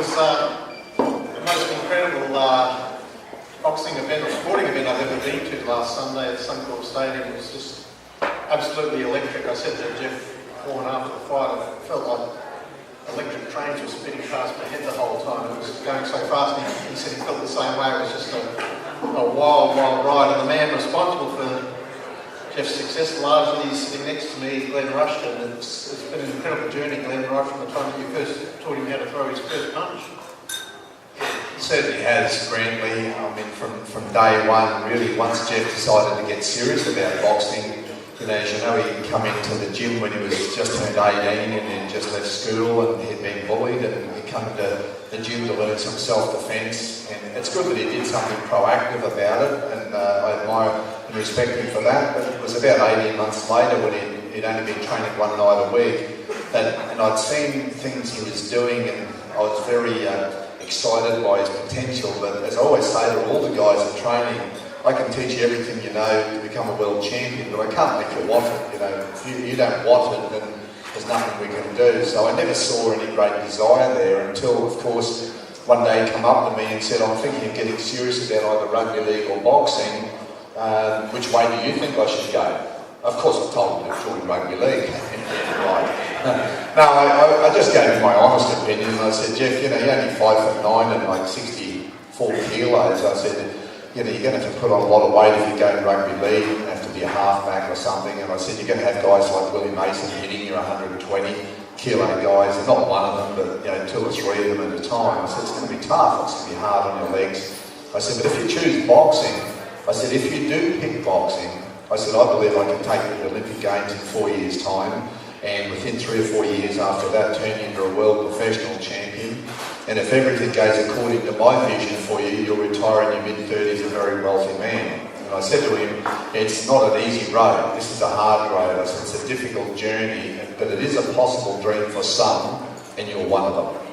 was the most incredible boxing event or sporting event I've ever been to last Sunday at Suncorp Stadium. It was just absolutely electric. I said to Jeff before and after the fight, I felt like electric trains were spinning past my head the whole time. It was going so fast. He said he felt the same way. It was just a wild, wild ride. And the man responsible for Jeff's success largely is sitting next to me, Glenn Rushton. It's been an incredible journey, Glenn, right from the time that you first taught him how to throw his first punch. It certainly has, Grantlee. I mean, from day one, really, once Jeff decided to get serious about boxing, you know, as you know, he come into the gym when he was just turned 18 and then just left school and he'd been bullied, and he come to the gym to learn some self-defence, and it's good that he did something proactive about it, and I admire and respect him for that. But it was about 18 months later, when he'd only been training one night a week, and I'd seen things he was doing, and I was very excited by his potential. But as I always say to all the guys in training, I can teach you everything you know to become a world champion, but I can't make you want it. You know, if you don't want it, then there's nothing we can do. So I never saw any great desire there until, of course, one day he came up to me and said, I'm thinking of getting serious about either rugby league or boxing. Which way do you think I should go? Of course, I told him to join rugby league. No, I just gave him my honest opinion. I said, Jeff, you know, you're only 5'9" and like 64 kilos. I said, you know, you're going to have to put on a lot of weight if you go in rugby league. You're going to have to be a halfback or something. And I said, you're going to have guys like Willie Mason hitting you 120 kilo guys. They're not one of them, but you know, 2 or 3 of them at a time. I said, it's going to be tough. It's going to be hard on your legs. I said, but if you choose boxing, I said, if you do pick boxing, I said, I believe I can take you to the Olympic Games in 4 years' time, and within 3 or 4 years after that, turn you into a world professional champion. And if everything goes according to my vision for you, you'll retire in your mid-30s a very wealthy man. And I said to him, it's not an easy road. This is a hard road. I said, it's a difficult journey, but it is a possible dream for some, and you're one of them.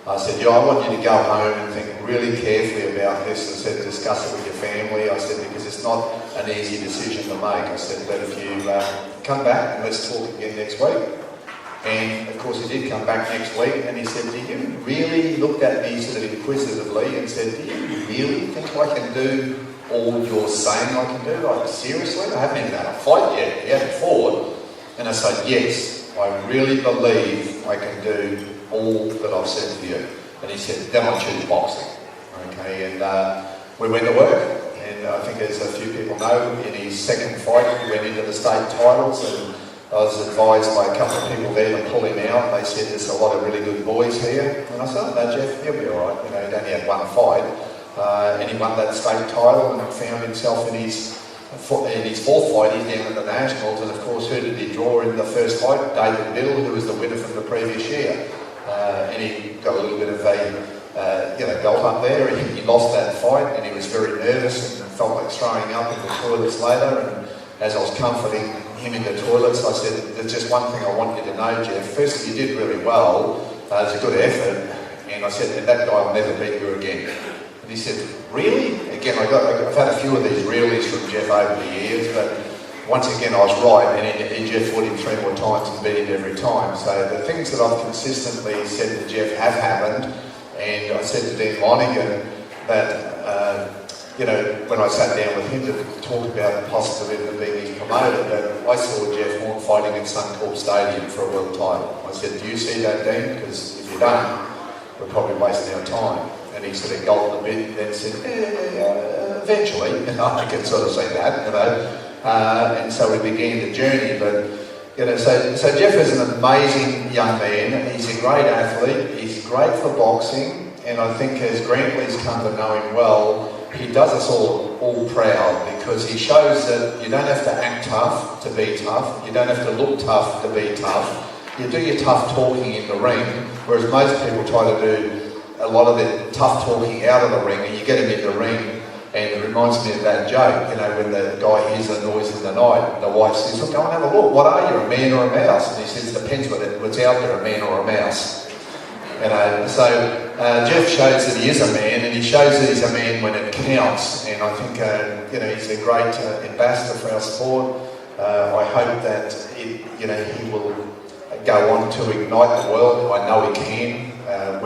I said, I want you to go home and think really carefully about this. I said, discuss it with your family. I said, because it's not an easy decision to make. I said, but if you come back and let's talk again next week. And of course he did come back next week, and he said, do you really, looked at me sort of inquisitively and said, do you really think I can do all you're saying I can do? Like, seriously? I haven't even had a fight yet. He hadn't fought. And I said, yes, I really believe I can do all that I've said to you. And he said, then I'll choose boxing. Okay, and we went to work, and I think as a few people know, in his second fight he went into the state titles, and I was advised by a couple of people there to pull him out. They said there's a lot of really good boys here, and I said, oh, no, Jeff, he'll be alright. You know, he'd only had one fight, and he won that state title and found himself in his 4th fight. He's down at the Nationals, and of course, who did he draw in the first fight? David Biddle, who was the winner from the previous year. And he got a little bit of a belt up there. He lost that fight, and he was very nervous and felt like throwing up in the toilets later. And as I was comforting him in the toilets, I said, there's just one thing I want you to know, Jeff. Firstly, you did really well. It was a good effort. And I said, and that guy will never beat you again. And he said, really? Again, I've had a few of these reallys from Jeff over the years, but once again, I was right, and Jeff fought him 3 more times and beat him every time. So the things that I've consistently said to Jeff have happened, and I said to Dean Lonergan that, when I sat down with him to talk about the possibility of being his promoter, that I saw Jeff Horn fighting at Suncorp Stadium for a world title. I said, do you see that, Dean? Because if you don't, we're probably wasting our time. And he sort of gulped a bit and then said, eventually, I can sort of see that, and so we began the journey. But so Jeff is an amazing young man. He's a great athlete. He's great for boxing, and I think as Grantlee's come to know him well, he does us all proud, because he shows that you don't have to act tough to be tough. You don't have to look tough to be tough. You do your tough talking in the ring, whereas most people try to do a lot of their tough talking out of the ring, and you get him in the ring. And it reminds me of that joke, when the guy hears a noise in the night, and the wife says, look, go and have a look. What are you, a man or a mouse? And he says, it depends what's out there, a man or a mouse. So Jeff shows that he is a man, and he shows that he's a man when it counts. And I think, he's a great ambassador for our sport. I hope that, he will go on to ignite the world. I know he can.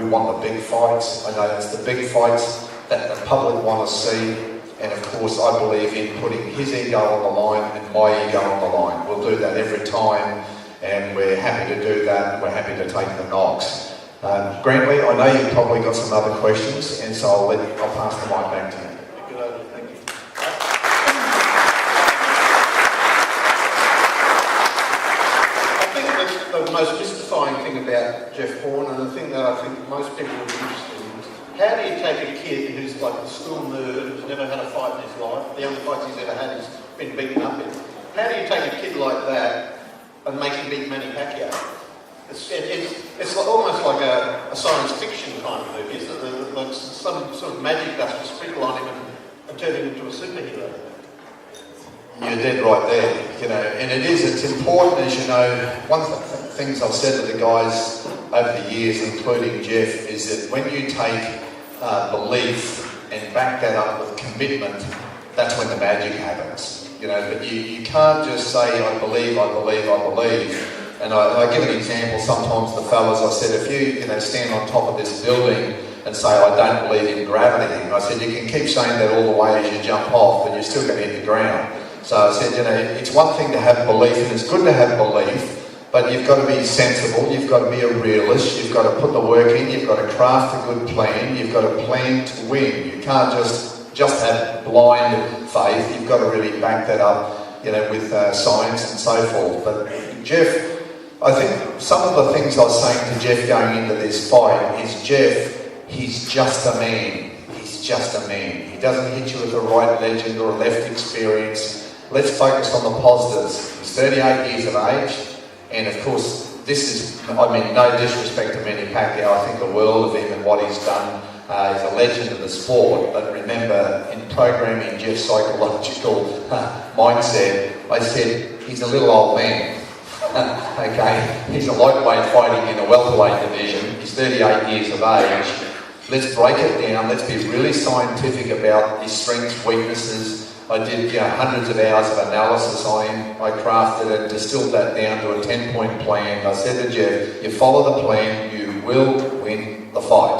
we want the big fights. I know it's the big fights that the public want to see, and of course I believe in putting his ego on the line and my ego on the line. We'll do that every time, and we're happy to do that, and we're happy to take the knocks. Grantlee, I know you've probably got some other questions, and so I'll pass the mic back to you. Thank you. I think that the most mystifying thing about Jeff Horn, and the thing that I think most people would be interested in, is how do you take a kid who's like a school nerd, who's never had a fight in his life, the only fights he's ever had he's been beaten up in, how do you take a kid like that and make him beat Manny Pacquiao? It's almost like a science fiction kind of movie, isn't it? Like some sort of magic dust to sprinkle on him and turn him into a superhero. You're dead right there, you know, and it's important, as you know. One of the things I've said to the guys over the years, including Jeff, is that when you take belief and back that up with commitment, that's when the magic happens, you know. But you can't just say, I believe, I believe, I believe. And I give an example sometimes to the fellas. I said, if you stand on top of this building and say, I don't believe in gravity, and I said, you can keep saying that all the way as you jump off, but you're still going to hit the ground. So I said, you know, it's one thing to have belief, and it's good to have belief, but you've got to be sensible, you've got to be a realist, you've got to put the work in, you've got to craft a good plan, you've got to plan to win. You can't just have blind faith, you've got to really back that up, you know, with science and so forth. But Jeff, I think some of the things I was saying to Jeff going into this fight is, Jeff, he's just a man. He's just a man. He doesn't hit you with a right legend or a left experience. Let's focus on the positives. He's 38 years of age, and of course, this is, I mean, no disrespect to Manny Pacquiao. I think the world of him and what he's done. He's a legend of the sport. But remember, in programming Jeff's psychological mindset, I said, he's a little old man. Okay, he's a lightweight fighting in a welterweight division. He's 38 years of age. Let's break it down. Let's be really scientific about his strengths, weaknesses. I did hundreds of hours of analysis on him. I crafted and distilled that down to a 10-point plan. I said to Jeff, you follow the plan, you will win the fight.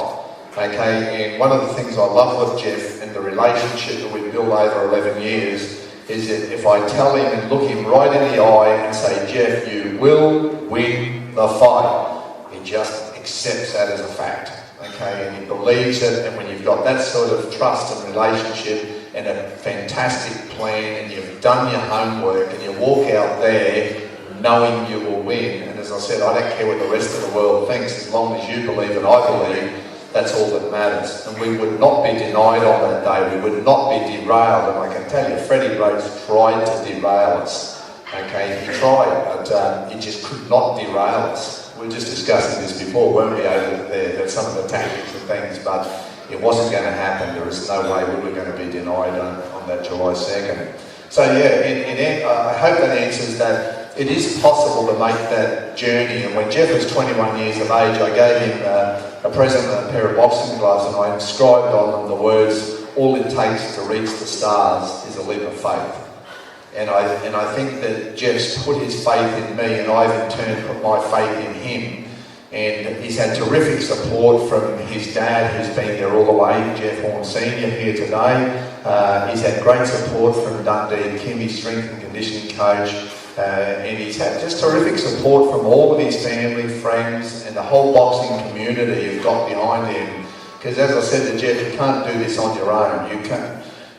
Okay, and one of the things I love with Jeff and the relationship that we've built over 11 years is that if I tell him and look him right in the eye and say, Jeff, you will win the fight, he just accepts that as a fact. Okay, and he believes it, and when you've got that sort of trust and relationship and a fantastic plan, and you've done your homework, and you walk out there knowing you will win, and as I said, I don't care what the rest of the world thinks, as long as you believe and I believe, that's all that matters. And we would not be denied on that day, we would not be derailed, and I can tell you, Freddie Rhodes tried to derail us. Okay, he tried, but he just could not derail us. We were just discussing this before, weren't we, over there, some of the tactics and things, but it wasn't going to happen. There was no way we were going to be denied on that July 2nd. So yeah, I hope that answers that. It is possible to make that journey, and when Jeff was 21 years of age, I gave him a present and a pair of boxing gloves, and I inscribed on them the words, all it takes to reach the stars is a leap of faith. And I think that Jeff's put his faith in me, and I've in turn put my faith in him. And he's had terrific support from his dad, who's been there all the way, Jeff Horn Sr. here today. He's had great support from Dundee Kim, his strength and conditioning coach. And he's had just terrific support from all of his family, friends, and the whole boxing community have got behind him. Because as I said to Jeff, you can't do this on your own.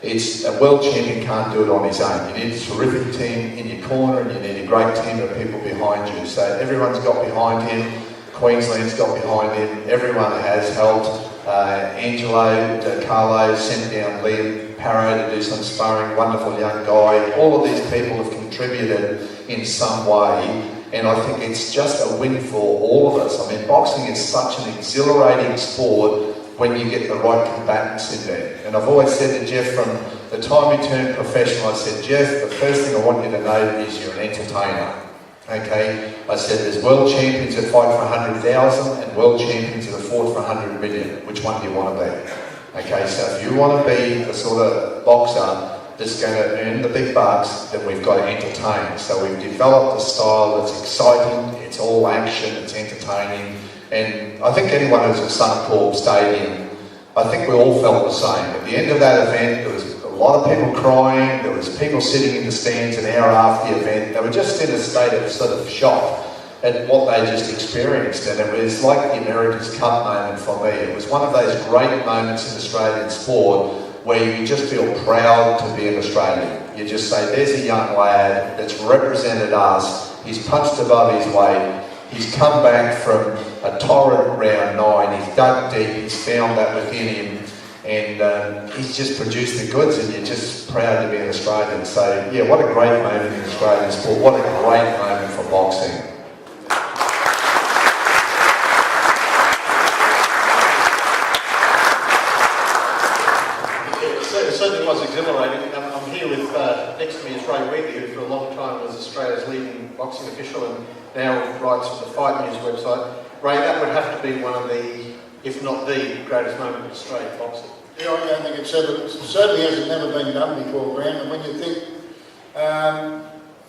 It's a world champion can't do it on his own. You need a terrific team in your corner, and you need a great team of people behind you. So everyone's got behind him. Queensland's got behind him. Everyone has helped. Angelo, Carlo sent down Liam Parrow to do some sparring. Wonderful young guy. All of these people have contributed in some way, and I think it's just a win for all of us. I mean, boxing is such an exhilarating sport when you get the right combatants in there. And I've always said to Jeff from the time he turned professional, I said, Jeff, the first thing I want you to know is you're an entertainer. Okay, I said there's world champions that fight for 100,000 and world champions that have fought for 100 million. Which one do you want to be? Okay, so if you want to be the sort of boxer that's going to earn the big bucks, then we've got to entertain. So we've developed a style that's exciting, it's all action, it's entertaining, And I think anyone who's at Suncorp Stadium, I think we all felt the same. At the end of that event, there was a lot of people crying, there was people sitting in the stands an hour after the event. They were just in a state of sort of shock at what they just experienced, and it was like the America's Cup moment for me. It was one of those great moments in Australian sport where you just feel proud to be an Australian. You just say, there's a young lad that's represented us, he's punched above his weight, he's come back from a torrid round 9, he's dug deep, he's found that within him, and he's just produced the goods, and you're just proud to be an Australian. So yeah, what a great moment in Australian sport, what a great moment for boxing. It certainly was exhilarating. I'm here with, next to me is Wheatley, who for a long time was Australia's leading boxing official and now writes for the Fight News website. Ray, that would have to be one of the, if not the greatest moment in Australian boxing. Yeah, I don't think it certainly has never been done before, Grant. And when you think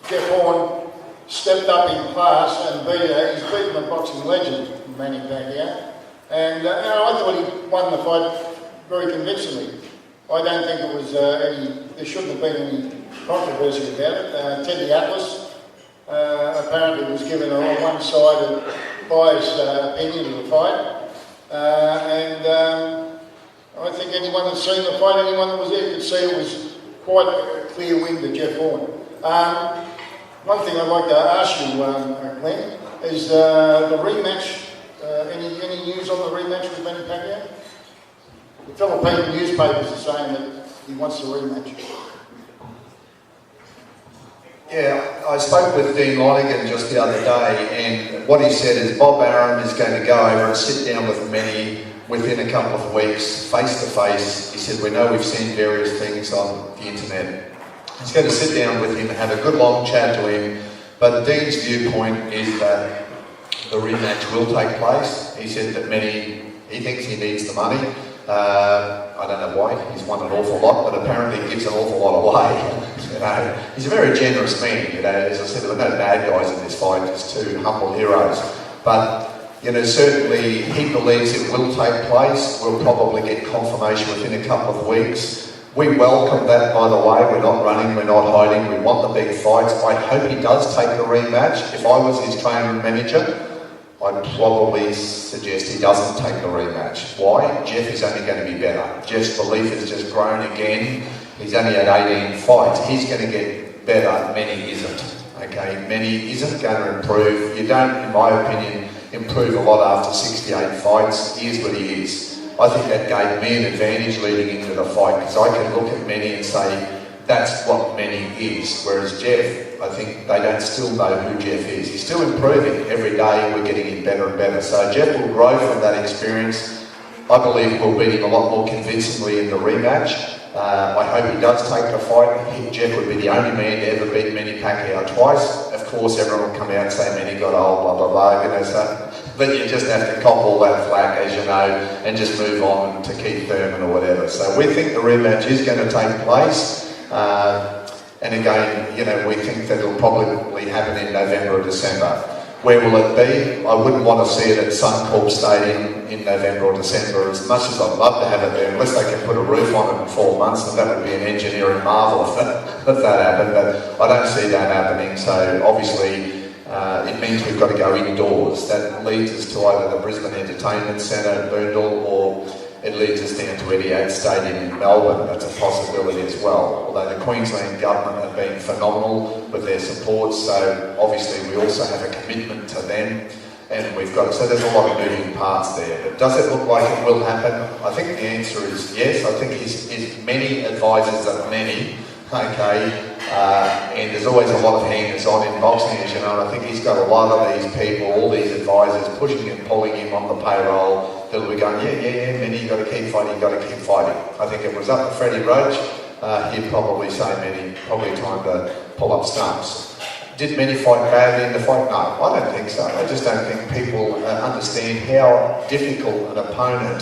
Jeff Horn stepped up in class and he's beaten a boxing legend, Manny Pacquiao, and I thought he won the fight very convincingly. I don't think it was there shouldn't have been any controversy about it. Teddy Atlas apparently was given a one-sided biased opinion of the fight, and I think anyone that's seen the fight, anyone that was there could see it was quite a clear win to Jeff Horn. One thing I'd like to ask you, Glenn, is the rematch. Any news on the rematch with Manny Pacquiao? The Philippine newspapers are saying that he wants the rematch. Yeah, I spoke with Dean Lonergan just the other day, and what he said is Bob Arum is going to go over and sit down with Manny within a couple of weeks, face to face. He said, we know we've seen various things on the internet. He's going to sit down with him and have a good long chat to him, but Dean's viewpoint is that the rematch will take place. He said that Manny, he thinks he needs the money. I don't know why, he's won an awful lot, but apparently he gives an awful lot away. He's a very generous man, as I said, there were no bad guys in this fight, just two humble heroes. But, certainly he believes it will take place. We'll probably get confirmation within a couple of weeks. We welcome that, by the way. We're not running, we're not hiding, we want the big fights. I hope he does take the rematch. If I was his trainer and manager, I'd probably suggest he doesn't take the rematch. Why? Jeff is only going to be better. Jeff's belief has just grown again. He's only had 18 fights. He's going to get better. Manny isn't. Okay, Manny isn't going to improve. You don't, in my opinion, improve a lot after 68 fights. He is what he is. I think that gave me an advantage leading into the fight, because I can look at Manny and say, that's what Manny is. Whereas Jeff, I think they don't still know who Jeff is. He's still improving every day. We're getting him better and better. So Jeff will grow from that experience. I believe we'll beat him a lot more convincingly in the rematch. I hope he does take the fight. Jeff would be the only man to ever beat Manny Pacquiao twice. Of course, everyone will come out and say Manny got old, blah, blah, blah, so. But you just have to cop all that flack, as you know, and just move on to Keith Thurman or whatever. So we think the rematch is going to take place. And again, we think that it'll probably happen in November or December. Where will it be? I wouldn't want to see it at Suncorp Stadium in November or December, as much as I'd love to have it there, unless they can put a roof on it in 4 months, and that would be an engineering marvel if that happened, but I don't see that happening. So obviously it means we've got to go indoors. That leads us to either the Brisbane Entertainment Centre, Boondall, or it leads us down to Etihad Stadium in Melbourne. That's a possibility as well. Although the Queensland government have been phenomenal with their support, so obviously we also have a commitment to them, and we've got, so there's a lot of moving parts there. But does it look like it will happen? I think the answer is yes. I think his many advisors than many, okay, and there's always a lot of hangers-on in boxing, as you know, and I think he's got a lot of these people, all these advisors, pushing and pulling him on the payroll, that'll be going, yeah, Manny, you've got to keep fighting, I think if it was up to Freddie Roach, he'd probably say, Manny, probably time to pull up stumps. Did Manny fight badly in the fight? No, I don't think so. I just don't think people understand how difficult an opponent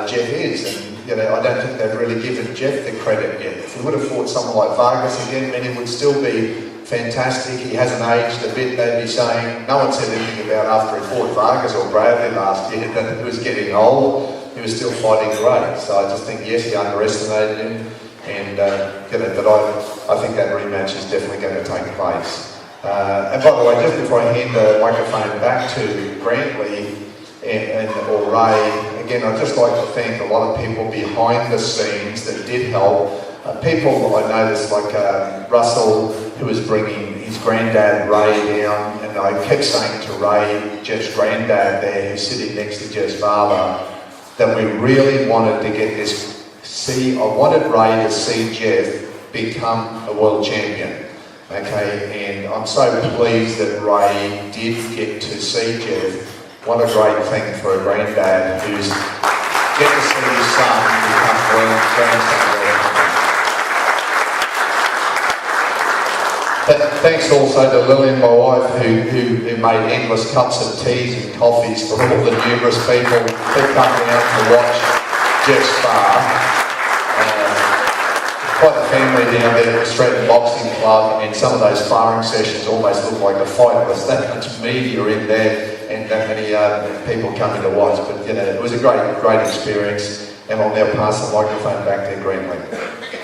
Jeff is, and I don't think they've really given Jeff the credit yet. If we would have fought someone like Vargas again, Manny would still be fantastic. He hasn't aged a bit, they'd be saying. No one said anything about after he fought Vargas or Bradley last year that he was getting old. He was still fighting great. So I just think, yes, he underestimated him. And, but I think that rematch is definitely going to take place. And by the way, just before I hand the microphone back to Grantlee or Ray, again, I'd just like to thank a lot of people behind the scenes that did help. People I noticed, like Russell, who was bringing his granddad Ray down, and I kept saying to Ray, Jeff's granddad there, who's sitting next to Jeff's father, that we really wanted to get this. I wanted Ray to see Jeff become a world champion. Okay, and I'm so pleased that Ray did get to see Jeff. What a great thing for a granddad who's get to see his son become world champion. Thanks also to Lillian, my wife, who made endless cups of teas and coffees for all the numerous people who come down to watch Jeff spar. Quite a family down there at the Stratton Boxing Club, and some of those sparring sessions almost look like a fight. There's that much media in there and that many people coming to watch. But it was a great experience, and I'll now pass the microphone back to Grantlee.